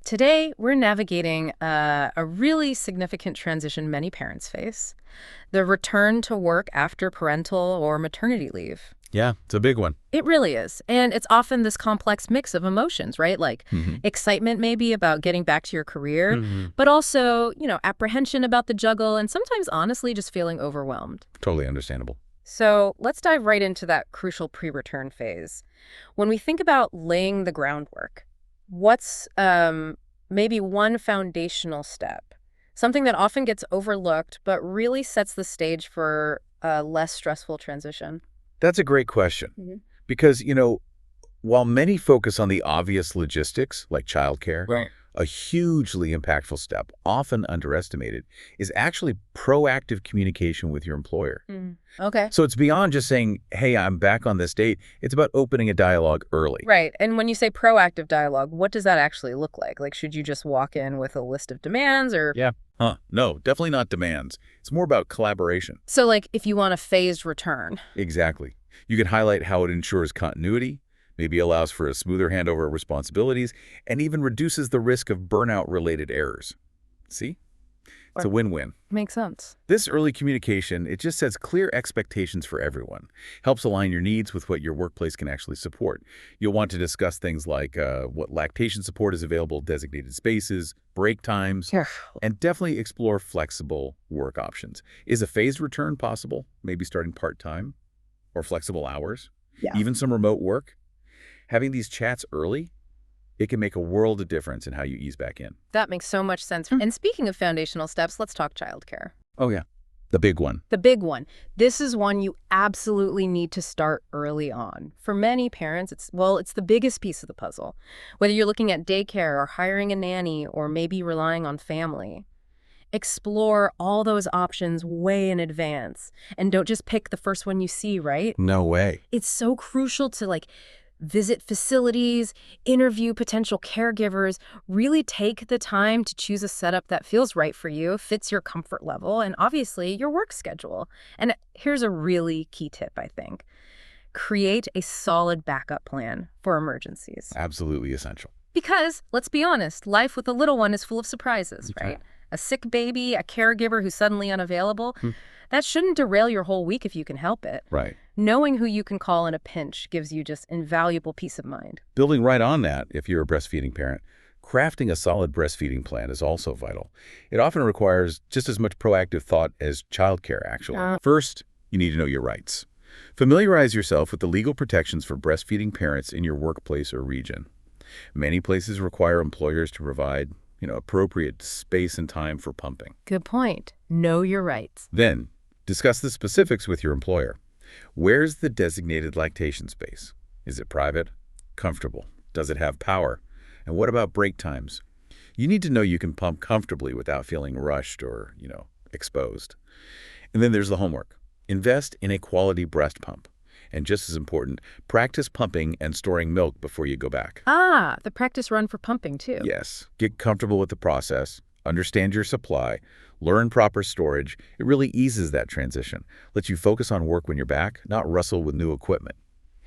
Today, we're navigating a really significant transition many parents face, the return to work after parental or maternity leave. Yeah, it's a big one. It really is. And it's often this complex mix of emotions, right? Like Hmm. excitement maybe about getting back to your career, Hmm. but also, apprehension about the juggle and sometimes honestly just feeling overwhelmed. Totally understandable. So let's dive right into that crucial pre-return phase. When we think about laying the groundwork, what's maybe one foundational step? Something that often gets overlooked, but really sets the stage for a less stressful transition. That's a great question. Mhm. Because, while many focus on the obvious logistics, like childcare, Right. a hugely impactful step, often underestimated, is actually proactive communication with your employer. Okay. So it's beyond just saying, hey, I'm back on this date. It's about opening a dialogue early. Right. And when you say proactive dialogue, what does that actually look like? Like, should you just walk in with a list of demands or? Yeah. No, definitely not demands. It's more about collaboration. So, like, if you want a phased return. Exactly. You can highlight how it ensures continuity, maybe allows for a smoother handover of responsibilities, and even reduces the risk of burnout-related errors. See? It's a win-win. Makes sense. This early communication, it just sets clear expectations for everyone, helps align your needs with what your workplace can actually support. You'll want to discuss things like what lactation support is available, designated spaces, break times, Sure. and definitely explore flexible work options. Is a phased return possible? Maybe starting part-time or flexible hours, Yeah. even some remote work? Having these chats early, it can make a world of difference in how you ease back in. That makes so much sense. And speaking of foundational steps, let's talk childcare. Oh, yeah. The big one. The big one. This is one you absolutely need to start early on. For many parents, it's the biggest piece of the puzzle. Whether you're looking at daycare or hiring a nanny or maybe relying on family. Explore all those options way in advance. And don't just pick the first one you see, right? No way. It's so crucial to visit facilities, interview potential caregivers, really take the time to choose a setup that feels right for you, fits your comfort level, and obviously your work schedule. And here's a really key tip, I think. Create a solid backup plan for emergencies. Absolutely essential. Because, let's be honest, life with a little one is full of surprises, That's right? A sick baby, a caregiver who's suddenly unavailable. That shouldn't derail your whole week if you can help it. Right. Knowing who you can call in a pinch gives you just invaluable peace of mind. Building right on that, if you're a breastfeeding parent, crafting a solid breastfeeding plan is also vital. It often requires just as much proactive thought as childcare, actually. First, you need to know your rights. Familiarize yourself with the legal protections for breastfeeding parents in your workplace or region. Many places require employers to provide, appropriate space and time for pumping. Good point. Know your rights. Then, discuss the specifics with your employer. Where's the designated lactation space? Is it private? Comfortable? Does it have power? And what about break times? You need to know you can pump comfortably without feeling rushed or, exposed. And then there's the homework. Invest in a quality breast pump. And just as important, practice pumping and storing milk before you go back. The practice run for pumping, too. Yes. Get comfortable with the process. Understand your supply. Learn proper storage. It really eases that transition. Lets you focus on work when you're back, not wrestle with new equipment.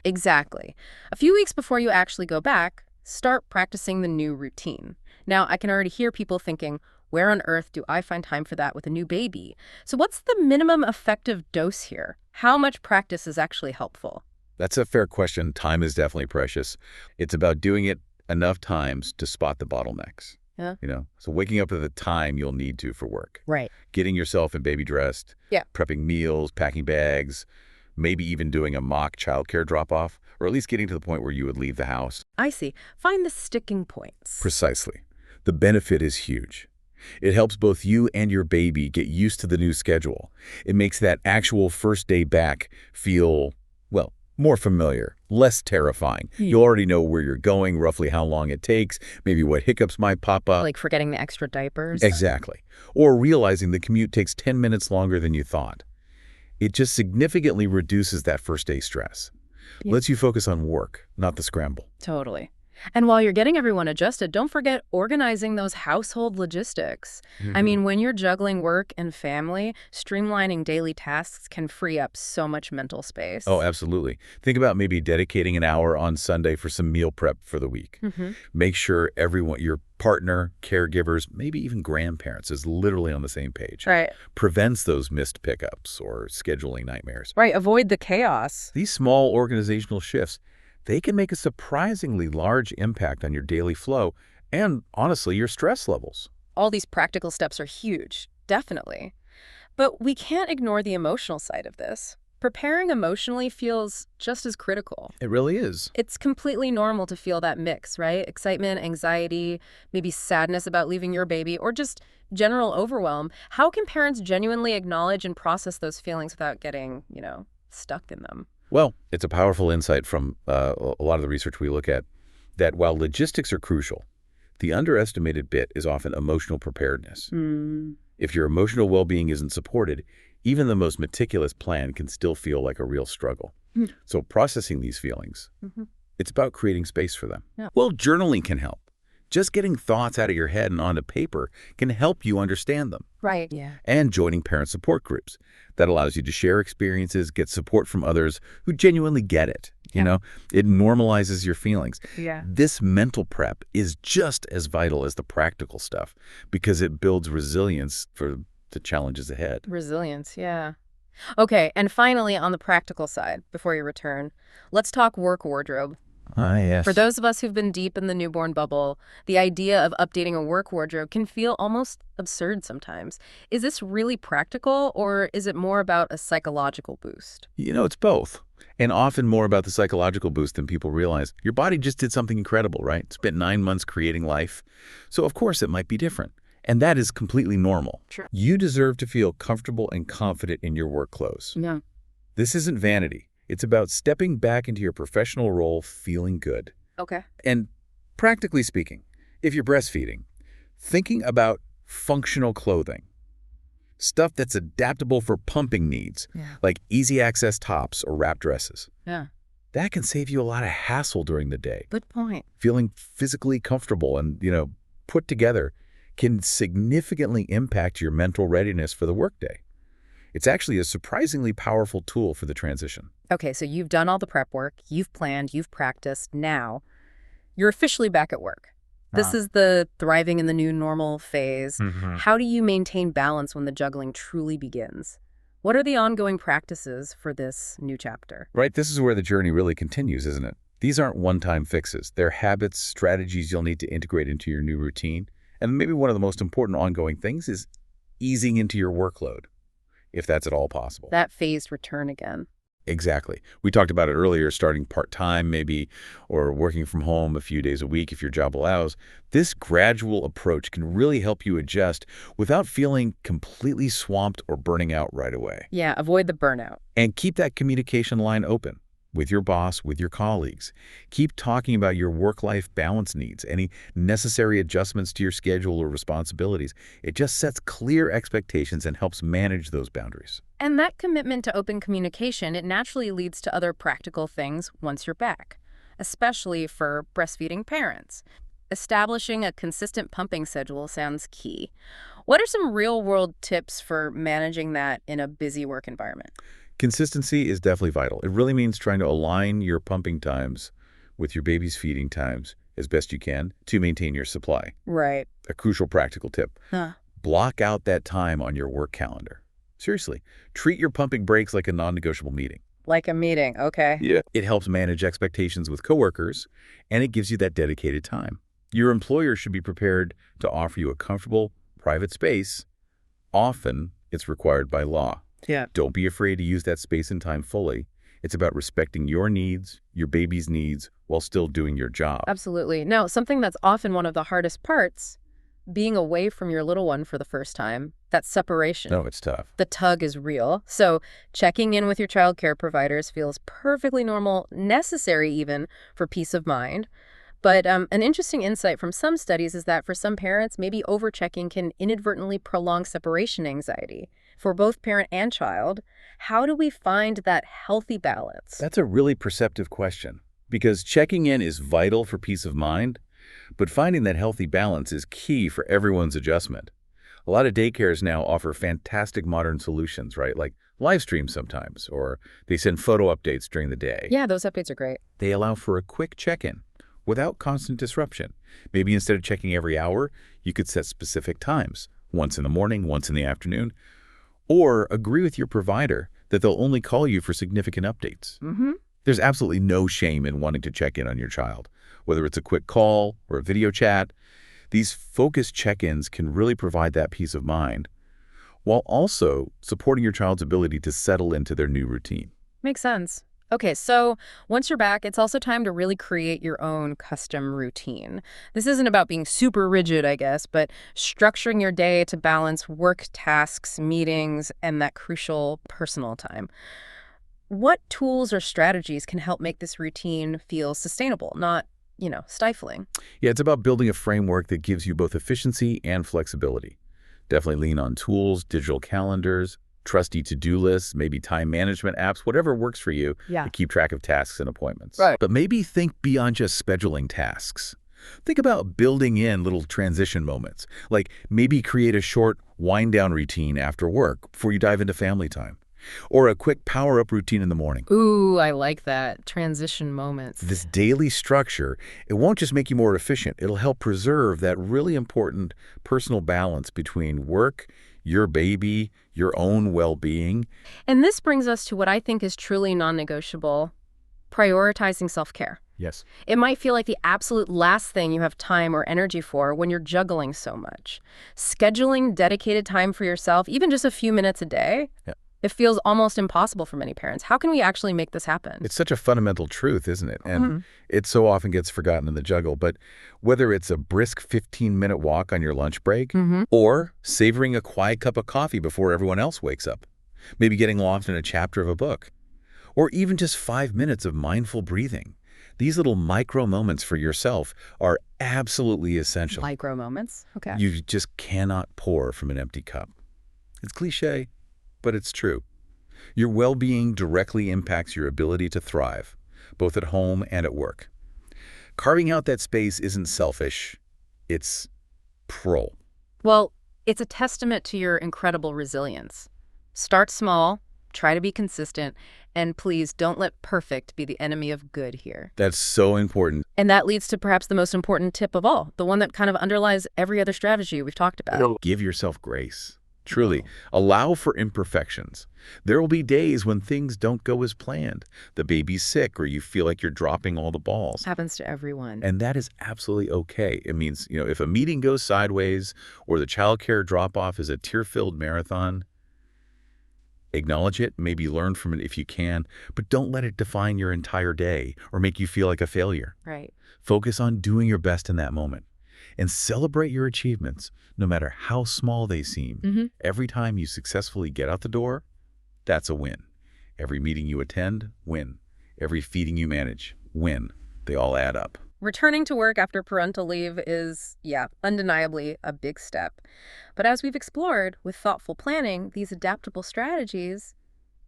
Exactly. A few weeks before you actually go back, start practicing the new routine. Now, I can already hear people thinking, where on earth do I find time for that with a new baby? So what's the minimum effective dose here? How much practice is actually helpful? That's a fair question. Time is definitely precious. It's about doing it enough times to spot the bottlenecks. Yeah. So waking up at the time you'll need to for work. Right. Getting yourself and baby dressed. Yeah. Prepping meals, packing bags, maybe even doing a mock childcare drop-off, or at least getting to the point where you would leave the house. I see. Find the sticking points. Precisely. The benefit is huge. It helps both you and your baby get used to the new schedule. It makes that actual first day back feel, more familiar, less terrifying. You already know where you're going, roughly how long it takes, maybe what hiccups might pop up. Like forgetting the extra diapers? Exactly. Or realizing the commute takes 10 minutes longer than you thought. It just significantly reduces that first day stress. Yeah. Lets you focus on work, not the scramble. Totally. And while you're getting everyone adjusted, don't forget organizing those household logistics. I mean, when you're juggling work and family, streamlining daily tasks can free up so much mental Oh, space. absolutely. Think about maybe dedicating an hour on Sunday for some meal prep for the week. Hmm. Make sure everyone, your partner, caregivers, maybe even grandparents, is literally on the same page. Right. Prevents those missed pickups or scheduling nightmares. Right. Avoid the chaos. These small organizational shifts, they can make a surprisingly large impact on your daily flow and, honestly, your stress levels. All these practical steps are huge, definitely. But we can't ignore the emotional side of this. Preparing emotionally feels just as critical. It really is. It's completely normal to feel that mix, right? Excitement, anxiety, maybe sadness about leaving your baby, or just general overwhelm. How can parents genuinely acknowledge and process those feelings without getting, stuck in them? Well, it's a powerful insight from a lot of the research we look at that while logistics are crucial, the underestimated bit is often emotional preparedness. Mm. If your emotional well-being isn't supported, even the most meticulous plan can still feel like a real struggle. Mm. So processing these feelings, Mm-hmm. it's about creating space for them. Yeah. Well, journaling can help. Just getting thoughts out of your head and onto paper can help you understand them. Right. Yeah. And joining parent support groups. That allows you to share experiences, get support from others who genuinely get it. It normalizes your feelings. Yeah. This mental prep is just as vital as the practical stuff because it builds resilience for the challenges ahead. Resilience, yeah. Okay, and finally, on the practical side, before you return, let's talk work wardrobe. Yes. For those of us who've been deep in the newborn bubble, the idea of updating a work wardrobe can feel almost absurd sometimes. Is this really practical, or is it more about a psychological boost? It's both. And often more about the psychological boost than people realize. Your body just did something incredible, right? Spent 9 months creating life. So of course it might be different. And that is completely normal. True. You deserve to feel comfortable and confident in your work clothes. Yeah. This isn't vanity. It's about stepping back into your professional role feeling good. Okay. And practically speaking, if you're breastfeeding, thinking about functional clothing, stuff that's adaptable for pumping needs, Yeah. like easy access tops or wrap dresses. Yeah. That can save you a lot of hassle during the day. Good point. Feeling physically comfortable and, put together can significantly impact your mental readiness for the workday. It's actually a surprisingly powerful tool for the transition. Okay, so you've done all the prep work, you've planned, you've practiced. Now, you're officially back at work. This is the thriving in the new normal phase. How do you maintain balance when the juggling truly begins? What are the ongoing practices for this new chapter? Right, this is where the journey really continues, isn't it? These aren't one-time fixes. They're habits, strategies you'll need to integrate into your new routine. And maybe one of the most important ongoing things is easing into your workload, if that's at all possible. That phased return again. Exactly. We talked about it earlier, starting part-time maybe, or working from home a few days a week if your job allows. This gradual approach can really help you adjust without feeling completely swamped or burning out right away. Yeah, avoid the burnout. And keep that communication line open with your boss, with your colleagues. Keep talking about your work-life balance needs, any necessary adjustments to your schedule or responsibilities. It just sets clear expectations and helps manage those boundaries. And that commitment to open communication, it naturally leads to other practical things once you're back, especially for breastfeeding parents. Establishing a consistent pumping schedule sounds key. What are some real-world tips for managing that in a busy work environment? Consistency is definitely vital. It really means trying to align your pumping times with your baby's feeding times as best you can to maintain your supply. Right. A crucial practical tip. Huh. Block out that time on your work calendar. Seriously, treat your pumping breaks like a non-negotiable meeting. Like a meeting, okay. Yeah. It helps manage expectations with coworkers, and it gives you that dedicated time. Your employer should be prepared to offer you a comfortable, private space. Often, it's required by law. Yeah. Don't be afraid to use that space and time fully. It's about respecting your needs, your baby's needs, while still doing your job. Absolutely. No, something that's often one of the hardest parts, being away from your little one for the first time, that separation. No, it's tough. The tug is real. So checking in with your childcare providers feels perfectly normal, necessary even, for peace of mind. But an interesting insight from some studies is that for some parents, maybe overchecking can inadvertently prolong separation anxiety. For both parent and child, how do we find that healthy balance? That's a really perceptive question. because checking in is vital for peace of mind, but finding that healthy balance is key for everyone's adjustment. A lot of daycares now offer fantastic modern solutions, right? Like live streams sometimes, or they send photo updates during the day. Yeah, those updates are great. They allow for a quick check-in without constant disruption. Maybe instead of checking every hour, you could set specific times, once in the morning, once in the afternoon, or agree with your provider that they'll only call you for significant updates. There's absolutely no shame in wanting to check in on your child, whether it's a quick call or a video chat. These focused check-ins can really provide that peace of mind, while also supporting your child's ability to settle into their new routine. Makes sense. Okay, so once you're back, it's also time to really create your own custom routine. This isn't about being super rigid, I guess, but structuring your day to balance work tasks, meetings, and that crucial personal time. What tools or strategies can help make this routine feel sustainable, not, stifling? Yeah, it's about building a framework that gives you both efficiency and flexibility. Definitely lean on tools, digital calendars, trusty to-do lists, maybe time management apps, whatever works for you to keep track of tasks and appointments. Right. But maybe think beyond just scheduling tasks. Think about building in little transition moments, like maybe create a short wind-down routine after work before you dive into family time, or a quick power-up routine in the morning. Ooh, I like that. Transition moments. This daily structure, it won't just make you more efficient. It'll help preserve that really important personal balance between work, your baby, your own well-being. And this brings us to what I think is truly non-negotiable, prioritizing self-care. Yes. It might feel like the absolute last thing you have time or energy for when you're juggling so much. Scheduling dedicated time for yourself, even just a few minutes a day, it feels almost impossible for many parents. How can we actually make this happen? It's such a fundamental truth, isn't it? And it so often gets forgotten in the juggle. But whether it's a brisk 15-minute walk on your lunch break or savoring a quiet cup of coffee before everyone else wakes up, maybe getting lost in a chapter of a book, or even just 5 minutes of mindful breathing, these little micro moments for yourself are absolutely essential. Micro moments? Okay. You just cannot pour from an empty cup. It's cliché, but it's true. Your well-being directly impacts your ability to thrive, both at home and at work. Carving out that space isn't selfish, it's pro. Well, it's a testament to your incredible resilience. Start small, try to be consistent, and please don't let perfect be the enemy of good here. That's so important. And that leads to perhaps the most important tip of all, the one that kind of underlies every other strategy we've talked about. Give yourself grace. Truly, allow for imperfections. There will be days when things don't go as planned. The baby's sick or you feel like you're dropping all the balls. Happens to everyone. And that is absolutely okay. It means, if a meeting goes sideways or the childcare drop-off is a tear-filled marathon, acknowledge it, maybe learn from it if you can, but don't let it define your entire day or make you feel like a failure. Right. Focus on doing your best in that moment. And celebrate your achievements, no matter how small they seem. Every time you successfully get out the door, that's a win. Every meeting you attend, win. Every feeding you manage, win. They all add up. Returning to work after parental leave is, undeniably a big step. But as we've explored, with thoughtful planning, these adaptable strategies,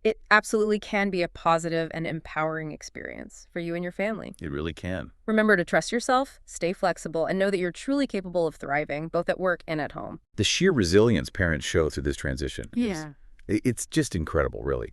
it absolutely can be a positive and empowering experience for you and your family. It really can. Remember to trust yourself, stay flexible, and know that you're truly capable of thriving, both at work and at home. The sheer resilience parents show through this transition, it's just incredible, really.